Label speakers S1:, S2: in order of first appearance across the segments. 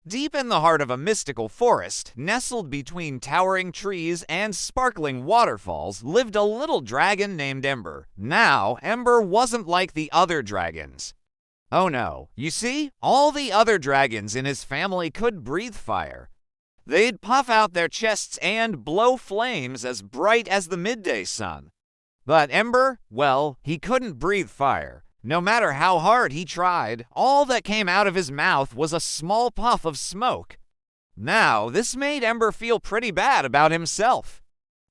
S1: Deep in the heart of a mystical forest, nestled between towering trees and sparkling waterfalls, lived a little dragon named Ember. Now, Ember wasn't like the other dragons. Oh no, you see, all the other dragons in his family could breathe fire. They'd puff out their chests and blow flames as bright as the midday sun. But Ember, well, he couldn't breathe fire. No matter how hard he tried, all that came out of his mouth was a small puff of smoke. Now, this made Ember feel pretty bad about himself.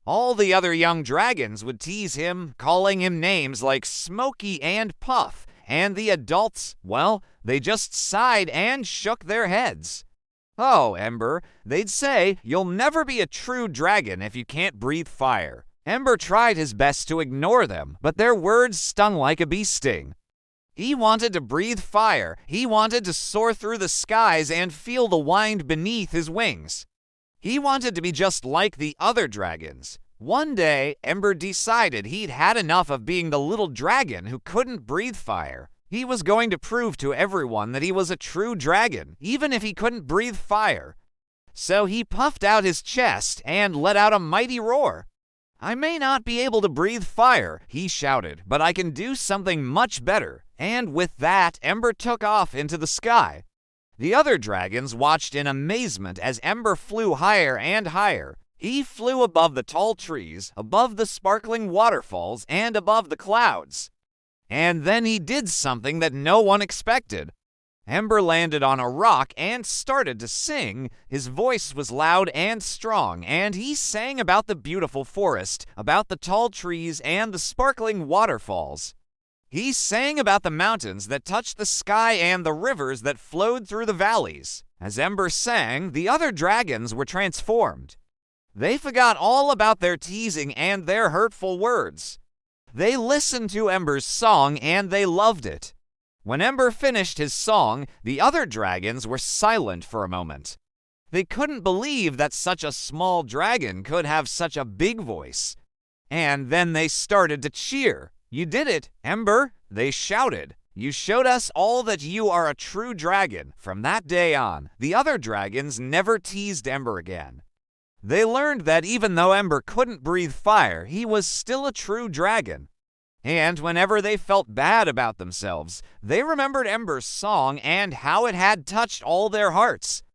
S1: All the other young dragons would tease him, calling him names like Smokey and Puff, and the adults, well, they just sighed and shook their heads. Oh, Ember, they'd say, you'll never be a true dragon if you can't breathe fire. Ember tried his best to ignore them, but their words stung like a bee sting. He wanted to breathe fire. He wanted to soar through the skies and feel the wind beneath his wings. He wanted to be just like the other dragons. One day, Ember decided he'd had enough of being the little dragon who couldn't breathe fire. He was going to prove to everyone that he was a true dragon, even if he couldn't breathe fire. So he puffed out his chest and let out a mighty roar. "I may not be able to breathe fire," he shouted, "but I can do something much better." And with that, Ember took off into the sky. The other dragons watched in amazement as Ember flew higher and higher. He flew above the tall trees, above the sparkling waterfalls, and above the clouds. And then he did something that no one expected. Ember landed on a rock and started to sing. His voice was loud and strong, and he sang about the beautiful forest, about the tall trees and the sparkling waterfalls. He sang about the mountains that touched the sky and the rivers that flowed through the valleys. As Ember sang, the other dragons were transformed. They forgot all about their teasing and their hurtful words. They listened to Ember's song and they loved it. When Ember finished his song, the other dragons were silent for a moment. They couldn't believe that such a small dragon could have such a big voice. And then they started to cheer. "You did it, Ember," they shouted. "You showed us all that you are a true dragon." From that day on, the other dragons never teased Ember again. They learned that even though Ember couldn't breathe fire, he was still a true dragon. And whenever they felt bad about themselves, they remembered Ember's song and how it had touched all their hearts.